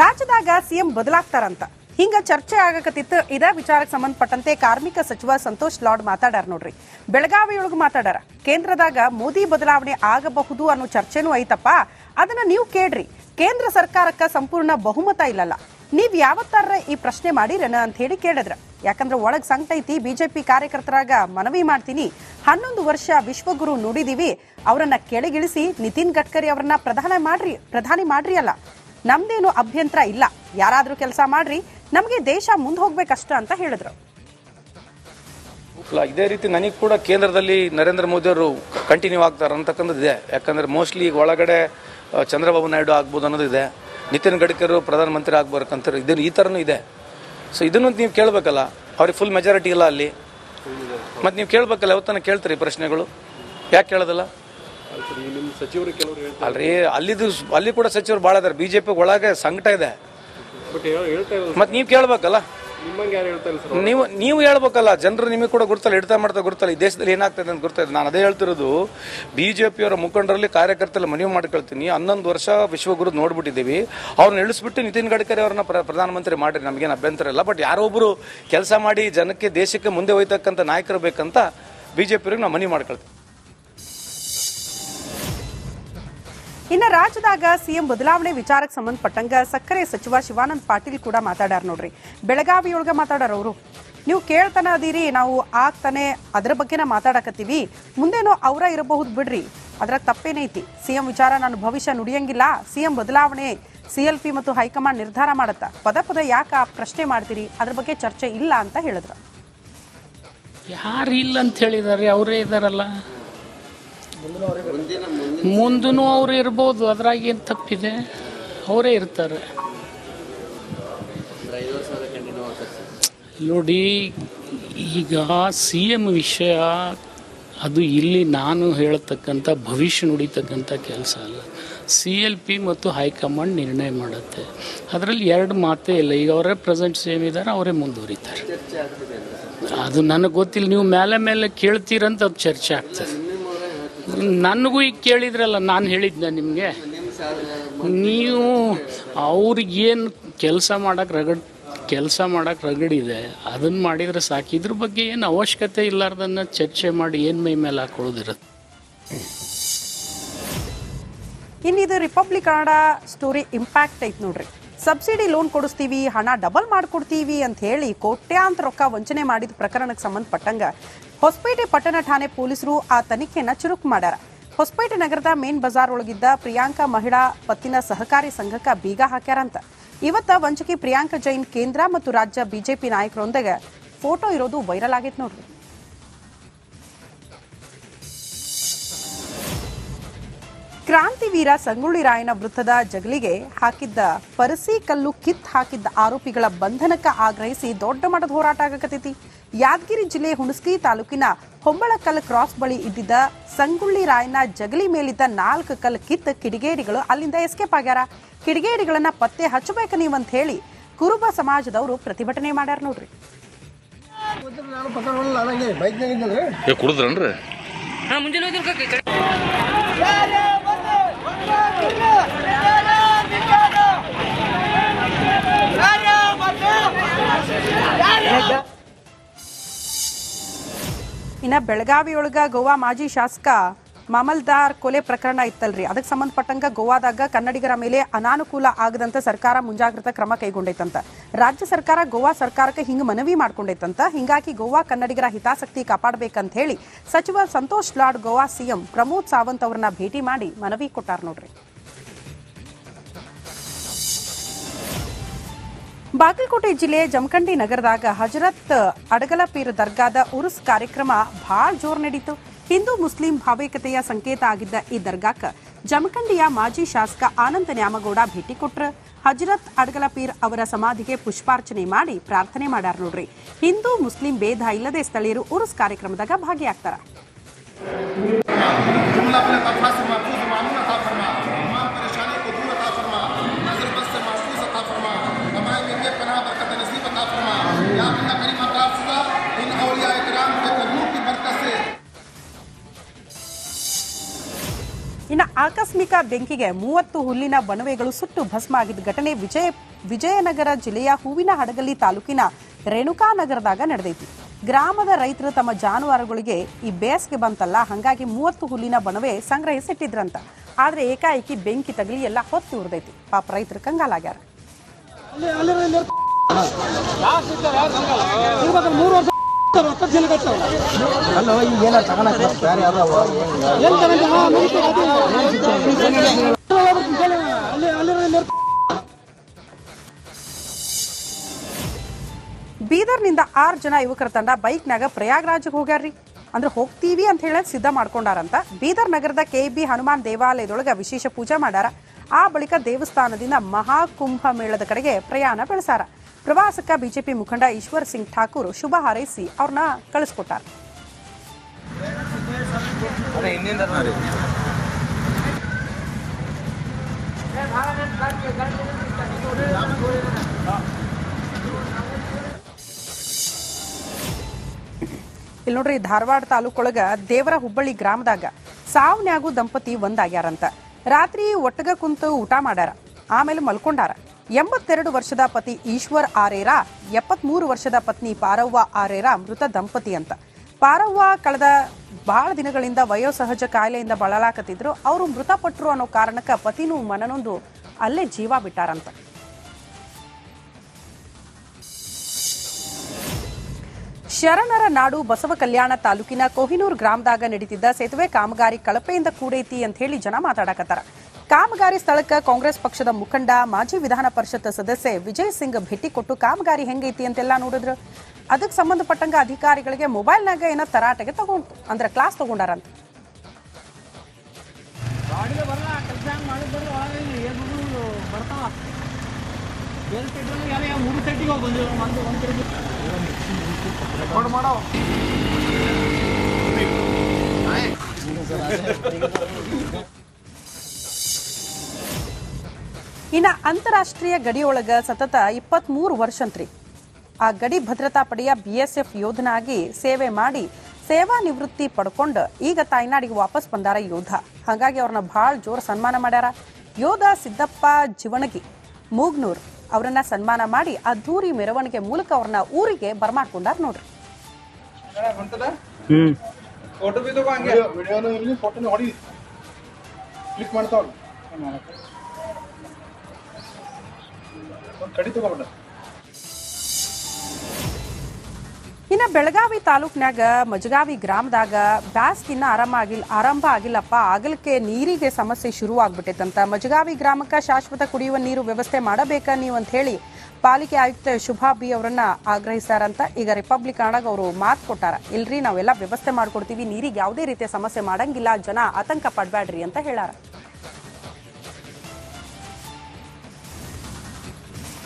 ರಾಜ್ಯದಾಗ ಸಿಎಂ ಬದಲಾಗ್ತಾರಂತ ಹಿಂಗ ಚರ್ಚೆ ಆಗಕತ್ತಿತ್ತು. ಇದ ವಿಚಾರಕ್ಕೆ ಸಂಬಂಧಪಟ್ಟಂತೆ ಕಾರ್ಮಿಕ ಸಚಿವ ಸಂತೋಷ್ ಲಾಡ್ ಮಾತಾಡಾರ ನೋಡ್ರಿ. ಬೆಳಗಾವಿಯೊಳಗೆ ಮಾತಾಡಾರ. ಕೇಂದ್ರದಾಗ ಮೋದಿ ಬದಲಾವಣೆ ಆಗಬಹುದು ಅನ್ನೋ ಚರ್ಚೆನೂ ಐತಪ್ಪ. ಅದನ್ನ ನೀವು ಕೇಳ್ರಿ. ಕೇಂದ್ರ ಸರ್ಕಾರಕ್ಕೆ ಸಂಪೂರ್ಣ ಬಹುಮತ ಇಲ್ಲಲ್ಲ, ನೀವ್ ಯಾವತ್ತಾರ ಈ ಪ್ರಶ್ನೆ ಮಾಡಿರೇನ ಅಂತ ಹೇಳಿ ಕೇಳಿದ್ರ. ಯಾಕಂದ್ರೆ ಒಳಗ್ ಸಂಕಟ ಐತಿ. ಬಿಜೆಪಿ ಕಾರ್ಯಕರ್ತರಾಗ ಮನವಿ ಮಾಡ್ತೀನಿ, 11 ವರ್ಷ ವಿಶ್ವಗುರು ನುಡಿದೀವಿ, ಅವರನ್ನ ಕೆಳಗಿಳಿಸಿ ನಿತಿನ್ ಗಡ್ಕರಿ ಅವರನ್ನ ಪ್ರಧಾನಿ ಮಾಡ್ರಿ ಅಲ್ಲ, ನಮ್ದೇನು ಅಭ್ಯಂತರ ಇಲ್ಲ, ಯಾರಾದ್ರೂ ಕೆಲಸ ಮಾಡ್ರಿ, ನಮಗೆ ದೇಶ ಮುಂದೆ ಹೋಗ್ಬೇಕಷ್ಟ ಅಂತ ಹೇಳಿದ್ರು. ಇದೇ ರೀತಿ ನನಗೆ ಕೂಡ ಕೇಂದ್ರದಲ್ಲಿ ನರೇಂದ್ರ ಮೋದಿ ಅವರು ಕಂಟಿನ್ಯೂ ಆಗ್ತಾರೆ ಅಂತಕ್ಕಂಥದ್ದು ಇದೆ. ಯಾಕಂದ್ರೆ ಮೋಸ್ಟ್ಲಿ ಈಗ ಒಳಗಡೆ ಚಂದ್ರಬಾಬು ನಾಯ್ಡು ಆಗ್ಬೋದು ಅನ್ನೋದು ಇದೆ, ನಿತಿನ್ ಗಡ್ಕರಿ ಪ್ರಧಾನಮಂತ್ರಿ ಆಗ್ಬೇಕಂತ ಇದನ್ನು ಈ ಥರನೂ ಇದೆ. ಸೊ ಇದನ್ನು ನೀವು ಕೇಳಬೇಕಲ್ಲ, ಅವ್ರಿಗೆ ಫುಲ್ ಮೆಜಾರಿಟಿ ಇಲ್ಲ ಅಲ್ಲಿ, ಮತ್ತು ನೀವು ಕೇಳಬೇಕಲ್ಲ, ಯಾವತ್ತನ ಕೇಳ್ತೀರಿ ಪ್ರಶ್ನೆಗಳು, ಯಾಕೆ ಕೇಳೋದಲ್ಲ? ಅಲ್ರಿ ಅಲ್ಲಿ ಕೂಡ ಸಚಿವರು ಭಾಳ ಇದಾರೆ. ಬಿಜೆಪಿ ಒಳಗೆ ಸಂಕಟ ಇದೆ, ಮತ್ತೆ ನೀವು ಕೇಳಬೇಕಲ್ಲ, ನೀವು ಹೇಳ್ಬೇಕಲ್ಲ. ಜನರು ನಿಮಗೆ ಕೂಡ ಗುರ್ತಲ್ಲ, ಹಿಡ್ತಾ ಮಾಡ್ತಾ ಗುರ್ತಲ್ಲ, ಈ ದೇಶದಲ್ಲಿ ಏನಾಗ್ತದೆ ಅಂತ ಗುರ್ತಾ ಇದೆ. ನಾನು ಅದೇ ಹೇಳ್ತಿರೋದು, ಬಿಜೆಪಿಯವರ ಮುಖಂಡರಲ್ಲಿ ಕಾರ್ಯಕರ್ತರಲ್ಲಿ ಮನವಿ ಮಾಡ್ಕೊಳ್ತೀನಿ, 11 ವರ್ಷ ವಿಶ್ವಗುರು ನೋಡ್ಬಿಟ್ಟಿದ್ದೀವಿ, ಅವ್ರನ್ನ ಇಳಿಸ್ಬಿಟ್ಟು ನಿತಿನ್ ಗಡ್ಕರಿ ಅವ್ರನ್ನ ಪ್ರಧಾನಮಂತ್ರಿ ಮಾಡಿರಿ, ನಮಗೇನು ಅಭ್ಯಂತರ ಇಲ್ಲ. ಬಟ್ ಯಾರೊಬ್ಬರು ಕೆಲಸ ಮಾಡಿ ಜನಕ್ಕೆ ದೇಶಕ್ಕೆ ಮುಂದೆ ಹೋಯ್ತಕ್ಕಂಥ ನಾಯಕರು ಬೇಕಂತ ಬಿಜೆಪಿಯವ್ರಿಗೆ ನಾವು ಮನವಿ ಮಾಡ್ಕೊಳ್ತೀವಿ. ಇನ್ನು ರಾಜ್ಯದಾಗ ಸಿಎಂ ಬದಲಾವಣೆ ವಿಚಾರಕ್ಕೆ ಸಂಬಂಧಪಟ್ಟಂಗ ಸಕ್ಕರೆ ಸಚಿವ ಶಿವಾನಂದ ಪಾಟೀಲ್ ಕೂಡ ಮಾತಾಡಾರ ನೋಡ್ರಿ. ಬೆಳಗಾವಿಯೊಳಗ ಮಾತಾಡಾರ. ಅವರು ನೀವು ಕೇಳ್ತಾನೆ ಅದೀರಿ, ನಾವು ಆಗ್ತಾನೆ ಅದರ ಬಗ್ಗೆ ಮಾತಾಡಕತ್ತೀವಿ, ಮುಂದೇನೋ ಅವರ ಇರಬಹುದು ಬಿಡ್ರಿ, ಅದ್ರಾಗ ತಪ್ಪೇನೈತಿ. ಸಿಎಂ ವಿಚಾರ ನಾನು ಭವಿಷ್ಯ ನುಡಿಯಂಗಿಲ್ಲ, ಸಿಎಂ ಬದಲಾವಣೆ CLP ಮತ್ತು ಹೈಕಮಾಂಡ್ ನಿರ್ಧಾರ ಮಾಡತ್ತ, ಪದ ಯಾಕೆ ಪ್ರಶ್ನೆ ಮಾಡ್ತೀರಿ, ಅದ್ರ ಬಗ್ಗೆ ಚರ್ಚೆ ಇಲ್ಲ ಅಂತ ಹೇಳಿದ್ರು. ಯಾರು ಇಲ್ಲ ಅಂತ ಹೇಳಿದಾರೆ, ಅವರೇ ಇದಾರಲ್ಲ, ಮುಂದೂ ಅವ್ರು ಇರ್ಬೋದು, ಅದ್ರಾಗ ಏನು ತಪ್ಪಿದೆ, ಅವರೇ ಇರ್ತಾರೆ. ನೋಡಿ, ಈಗ CM ವಿಷಯ ಅದು ಇಲ್ಲಿ ನಾನು ಹೇಳತಕ್ಕಂಥ ಭವಿಷ್ಯ ನುಡಿತಕ್ಕಂಥ ಕೆಲಸ ಅಲ್ಲ. CLP ಮತ್ತು ಹೈಕಮಾಂಡ್ ನಿರ್ಣಯ ಮಾಡುತ್ತೆ, ಅದರಲ್ಲಿ 2 ಮಾತೇ ಇಲ್ಲ. ಈಗ ಅವರೇ ಪ್ರೆಸೆಂಟ್ CM ಇದ್ದಾರೆ, ಅವರೇ ಮುಂದುವರಿತಾರೆ. ಅದು ನನಗೆ ಗೊತ್ತಿಲ್ಲ, ನೀವು ಮೇಲೆ ಕೇಳ್ತೀರಂತ ಅದು ಚರ್ಚೆ ಆಗ್ತದೆ. ನನಗೂ ಈಗ ಕೇಳಿದ್ರಲ್ಲ, ನಾನು ಹೇಳಿದ್ದೆ ನಿಮಗೆ, ನೀವು ಅವ್ರಿಗೇನು ಕೆಲಸ ಮಾಡಕ್ಕೆ ರಗಡಿದೆ ಅದನ್ನು ಮಾಡಿದರೆ ಸಾಕು. ಇದ್ರ ಬಗ್ಗೆ ಏನು ಅವಶ್ಯಕತೆ ಇಲ್ಲಾರ್ದನ್ನ ಚರ್ಚೆ ಮಾಡಿ ಏನು ಮೈ ಮೇಲೆ ಹಾಕೊಳ್ಳೋದಿರುತ್ತೆ. ಇನ್ನಿದು ರಿಪಬ್ಲಿಕ್ ಕನ್ನಡ ಸ್ಟೋರಿ ಇಂಪ್ಯಾಕ್ಟ್ ಐತೆ ನೋಡ್ರಿ. ಸಬ್ಸಿಡಿ ಲೋನ್ ಕೊಡಿಸ್ತೀವಿ, ಹಣ ಡಬಲ್ ಮಾಡ್ಕೊಡ್ತೀವಿ ಅಂತ ಹೇಳಿ ಕೋಟ್ಯಾಂತರ ರೊಕ್ಕ ವಂಚನೆ ಮಾಡಿದ ಪ್ರಕರಣಕ್ಕೆ ಸಂಬಂಧಪಟ್ಟಂಗ ಹೊಸಪೇಟೆ ಪಟ್ಟಣ ಠಾಣೆ ಪೊಲೀಸರು ಆ ತನಿಖೆಯನ್ನ ಚುರುಕು ಮಾಡ್ಯಾರ. ಹೊಸಪೇಟೆ ನಗರದ ಮೇನ್ ಬಜಾರ್ ಒಳಗಿದ್ದ ಪ್ರಿಯಾಂಕಾ ಮಹಿಳಾ ಪತ್ತಿನ ಸಹಕಾರಿ ಸಂಘಕ್ಕೆ ಬೀಗ ಹಾಕ್ಯಾರಂತ. ಇವತ್ತ ವಂಚಕಿ ಪ್ರಿಯಾಂಕಾ ಜೈನ್ ಕೇಂದ್ರ ಮತ್ತು ರಾಜ್ಯ ಬಿಜೆಪಿ ನಾಯಕರೊಂದಿಗೆ ಫೋಟೋ ಇರೋದು ವೈರಲ್ ಆಗೈತೆ ನೋಡ್ರಿ. ಕ್ರಾಂತಿವೀರ ಸಂಗೊಳ್ಳಿ ರಾಯಣ್ಣ ವೃತ್ತದ ಜಗಲಿಗೆ ಹಾಕಿದ್ದ ಪರಸಿ ಕಲ್ಲು ಕಿತ್ ಹಾಕಿದ್ದ ಆರೋಪಿಗಳ ಬಂಧನಕ್ಕೆ ಆಗ್ರಹಿಸಿ ದೊಡ್ಡ ಮಟ್ಟದ ಹೋರಾಟ ಆಗಕತ್ತೈತಿ. ಯಾದಗಿರಿ ಜಿಲ್ಲೆ ಹುಣಸಗಿ ತಾಲೂಕಿನ ಹೊಂಬಳಕಲ್ ಕ್ರಾಸ್ ಬಳಿ ಇದ್ದಿದ್ದ ಸಂಗೊಳ್ಳಿ ರಾಯಣ್ಣ ಜಗಲಿ ಮೇಲಿದ್ದ 4 ಕಲ್ಲು ಕಿತ್ ಕಿಡಿಗೇಡಿಗಳು ಅಲ್ಲಿಂದ ಎಸ್ಕೇಪ್ ಆಗ್ಯಾರ. ಕಿಡಿಗೇಡಿಗಳನ್ನ ಪತ್ತೆ ಹಚ್ಚಬೇಕು ನೀವಂತ ಹೇಳಿ ಕುರುಬ ಸಮಾಜದವರು ಪ್ರತಿಭಟನೆ ಮಾಡ್ಯಾರ ನೋಡ್ರಿ. ಇನ್ನ ಬೆಳಗಾವಿಯೊಳಗ ಗೋವಾ ಮಾಜಿ ಶಾಸಕ ಮಾಮಲ್ದಾರ್ ಕೊಲೆ ಪ್ರಕರಣ ಇತ್ತಲ್ರಿ, ಅದಕ್ಕೆ ಸಂಬಂಧಪಟ್ಟಂಗ ಗೋವಾದಾಗ ಕನ್ನಡಿಗರ ಮೇಲೆ ಅನಾನುಕೂಲ ಆಗದಂತ ಸರ್ಕಾರ ಮುಂಜಾಗ್ರತಾ ಕ್ರಮ ಕೈಗೊಂಡೈತಂತ. ರಾಜ್ಯ ಸರ್ಕಾರ ಗೋವಾ ಸರ್ಕಾರಕ್ಕೆ ಹಿಂಗ ಮನವಿ ಮಾಡ್ಕೊಂಡೈತಂತ. ಹಿಂಗಾಗಿ ಗೋವಾ ಕನ್ನಡಿಗರ ಹಿತಾಸಕ್ತಿ ಕಾಪಾಡಬೇಕಂತ ಹೇಳಿ ಸಚಿವ ಸಂತೋಷ್ ಲಾಡ್ ಗೋವಾ CM ಪ್ರಮೋದ್ ಸಾವಂತ್ ಅವರನ್ನ ಭೇಟಿ ಮಾಡಿ ಮನವಿ ಕೊಟ್ಟಾರ ನೋಡ್ರಿ. ಬಾಗಲಕೋಟೆ ಜಿಲ್ಲೆ ಜಮಖಂಡಿ ನಗರದಾಗ ಹಜರತ್ ಅಡಗಲಪೀರ್ ದರ್ಗಾದ ಉರುಸ್ ಕಾರ್ಯಕ್ರಮ ಭಾಳ ಜೋರ್ ನಡೀತು. ಹಿಂದೂ ಮುಸ್ಲಿಂ ಭಾವೈಕ್ಯತೆಯ ಸಂಕೇತ ಆಗಿದ್ದ ಈ ದರ್ಗಾಕ್ಕೆ ಜಮಖಂಡಿಯ ಮಾಜಿ ಶಾಸಕ ಆನಂದ ನ್ಯಾಮಗೌಡ ಭೇಟಿ ಕೊಟ್ರ. ಹಜರತ್ ಅಡಗಲಪೀರ್ ಅವರ ಸಮಾಧಿಗೆ ಪುಷ್ಪಾರ್ಚನೆ ಮಾಡಿ ಪ್ರಾರ್ಥನೆ ಮಾಡ್ಯಾರ ನೋಡ್ರಿ. ಹಿಂದೂ ಮುಸ್ಲಿಂ ಭೇದ ಇಲ್ಲದೆ ಸ್ಥಳೀಯರು ಉರುಸ್ ಕಾರ್ಯಕ್ರಮದಾಗ ಭಾಗಿಯಾಗ್ತಾರ. ಇನ್ನು ಆಕಸ್ಮಿಕ ಆಕಸ್ಮಿಕ ಬೆಂಕಿಗೆ 30 ಹುಲ್ಲಿನ ಬಣವೆಗಳು ಸುಟ್ಟು ಭಸ್ಮ ಆಗಿದ್ದ ಘಟನೆ ವಿಜಯನಗರ ಜಿಲ್ಲೆಯ ಹೂವಿನ ಹಡಗಲಿ ತಾಲೂಕಿನ ರೇಣುಕಾನಗರದಾಗ ನಡೆದೈತಿ. ಗ್ರಾಮದ ರೈತರು ತಮ್ಮ ಜಾನುವಾರುಗಳಿಗೆ ಈ ಬೇಸಿಗೆ ಬಂತಲ್ಲ, ಹಾಗಾಗಿ 30 ಹುಲ್ಲಿನ ಬಣವೆ ಸಂಗ್ರಹಿಸಿಟ್ಟಿದ್ರಂತ. ಆದ್ರೆ ಏಕಾಏಕಿ ಬೆಂಕಿ ತಗಲಿ ಎಲ್ಲ ಹೊತ್ತಿ ಉರಿದೈತಿ. ಪಾಪ ರೈತರು ಕಂಗಾಲಾಗ್ಯಾರ. ಬೀದರ್ನಿಂದ 6 ಜನ ಯುವಕರ ತಂಡ ಬೈಕ್ನಾಗ ಪ್ರಯಾಗ್ರಾಜ್ಗೆ ಹೋಗ್ಯಾರ್ರಿ. ಅಂದ್ರೆ ಹೋಗ್ತೀವಿ ಅಂತ ಹೇಳಿ ಸಿದ್ಧ ಮಾಡ್ಕೊಂಡಾರಂತ. ಬೀದರ್ ನಗರದ ಕೆಬಿ ಹನುಮಾನ್ ದೇವಾಲಯದೊಳಗ ವಿಶೇಷ ಪೂಜೆ ಮಾಡ್ಯಾರ. ಆ ಬಳಿಕ ದೇವಸ್ಥಾನದಿಂದ ಮಹಾಕುಂಭ ಮೇಳದ ಕಡೆಗೆ ಪ್ರಯಾಣ ಬೆಳೆಸಾರ. ಪ್ರವಾಸಕ್ಕೆ ಬಿಜೆಪಿ ಮುಖಂಡ ಈಶ್ವರ್ ಸಿಂಗ್ ಠಾಕೂರ್ ಶುಭ ಹಾರೈಸಿ ಅವ್ರನ್ನ ಕಳಿಸ್ಕೊಟ್ಟಾರ. ಇಲ್ಲಿ ನೋಡ್ರಿ, ಧಾರವಾಡ ತಾಲೂಕೊಳಗ ದೇವರ ಹುಬ್ಬಳ್ಳಿ ಗ್ರಾಮದಾಗ ಸಾವನ್ಯಾಗು ದಂಪತಿ ಒಂದಾಗ್ಯಾರಂತ. ರಾತ್ರಿ ಒಟ್ಟಗ ಕುಂತು ಊಟ ಮಾಡ್ಯಾರ, ಆಮೇಲೆ ಮಲ್ಕೊಂಡಾರ. 82 ವರ್ಷದ ಪತಿ ಈಶ್ವರ್ ಆರೇರ, 73 ವರ್ಷದ ಪತ್ನಿ ಪಾರವ್ವ ಆರೇರ ಮೃತ ದಂಪತಿ ಅಂತ. ಪಾರವ್ವ ಕಳೆದ ಬಹಳ ದಿನಗಳಿಂದ ವಯೋಸಹಜ ಕಾಯಿಲೆಯಿಂದ ಬಳಲಾಕತ್ತಿದ್ರು. ಅವರು ಮೃತಪಟ್ಟರು ಅನ್ನೋ ಕಾರಣಕ್ಕೆ ಪತಿನೂ ಮನನೊಂದು ಅಲ್ಲೇ ಜೀವ ಬಿಟ್ಟಾರಂತ. ಶರಣರ ನಾಡು ಬಸವ ಕಲ್ಯಾಣ ತಾಲೂಕಿನ ಕೊಹಿನೂರ್ ಗ್ರಾಮದಾಗ ನಡೀತಿದ್ದ ಸೇತುವೆ ಕಾಮಗಾರಿ ಕಳಪೆಯಿಂದ ಕೂಡೈತಿ ಅಂತ ಹೇಳಿ ಜನ ಮಾತಾಡಕತ್ತಾರ. ಕಾಮಗಾರಿ ಸ್ಥಳಕ್ಕೆ ಕಾಂಗ್ರೆಸ್ ಪಕ್ಷದ ಮುಖಂಡ ಮಾಜಿ ವಿಧಾನ ಪರಿಷತ್ ಸದಸ್ಯ ವಿಜಯ್ ಸಿಂಗ್ ಭೇಟಿ ಕೊಟ್ಟು ಕಾಮಗಾರಿ ಹೆಂಗೈತಿ ಅಂತೆಲ್ಲ ನೋಡಿದ್ರು. ಅದಕ್ಕೆ ಸಂಬಂಧಪಟ್ಟಂಗ ಅಧಿಕಾರಿಗಳಿಗೆ ಮೊಬೈಲ್ನಾಗ ಏನೋ ತರಾಟೆಗೆ ಅಂದ್ರೆ ಕ್ಲಾಸ್ ತಗೊಂಡಾರಂತ. ಇನ್ನ ಅಂತಾರಾಷ್ಟ್ರೀಯ ಗಡಿಯೊಳಗ ಸತತ 23 ವರ್ಷ ಅಂತ್ರಿ ಆ ಗಡಿ ಭದ್ರತಾ ಪಡೆಯ BSF ಯೋಧನಾಗಿ ಸೇವೆ ಮಾಡಿ ಸೇವಾ ನಿವೃತ್ತಿ ಪಡ್ಕೊಂಡು ಈಗ ತಾಯ್ನಾಡಿಗೆ ವಾಪಸ್ ಬಂದಾರ ಯೋಧ. ಹಾಗಾಗಿ ಅವ್ರನ್ನ ಬಹಳ ಜೋರ್ ಸನ್ಮಾನ ಮಾಡ್ಯಾರ. ಯೋಧ ಸಿದ್ದಪ್ಪ ಜೀವಣಗಿ ಮೂಗ್ನೂರ್ ಅವರನ್ನ ಸನ್ಮಾನ ಮಾಡಿ ಅದ್ದೂರಿ ಮೆರವಣಿಗೆ ಮೂಲಕ ಅವ್ರನ್ನ ಊರಿಗೆ ಬರ್ಮಾಡ್ಕೊಂಡಾರ ನೋಡ್ರಿ. ಇನ್ನ ಬೆಳಗಾವಿ ತಾಲೂಕ್ನಾಗ ಮಜಗಾವಿ ಗ್ರಾಮದಾಗ ಬ್ಯಾಸ್ಗಿನ್ನ ಆರಂಭ ಆಗಿಲ್ಲಪ್ಪ, ಆಗಲಕ್ಕೆ ನೀರಿಗೆ ಸಮಸ್ಯೆ ಶುರು ಆಗ್ಬಿಟ್ಟೈತಂತ. ಮಜಗಾವಿ ಗ್ರಾಮಕ್ಕೆ ಶಾಶ್ವತ ಕುಡಿಯುವ ನೀರು ವ್ಯವಸ್ಥೆ ಮಾಡಬೇಕ ನೀವು ಅಂತ ಹೇಳಿ ಪಾಲಿಕೆ ಆಯುಕ್ತ ಶುಭಾ ಬಿ ಅವರನ್ನ ಆಗ್ರಹಿಸ್ತಾರಂತ. ಈಗ ರಿಪಬ್ಲಿಕ್ ಆಡಾಗ ಅವರು ಮಾತು ಕೊಟ್ಟಾರ, ಇಲ್ರಿ ನಾವೆಲ್ಲ ವ್ಯವಸ್ಥೆ ಮಾಡ್ಕೊಡ್ತೀವಿ, ನೀರಿಗೆ ಯಾವುದೇ ರೀತಿಯ ಸಮಸ್ಯೆ ಮಾಡಂಗಿಲ್ಲ, ಜನ ಆತಂಕ ಪಡಬೇಡ್ರಿ ಅಂತ ಹೇಳಾರ.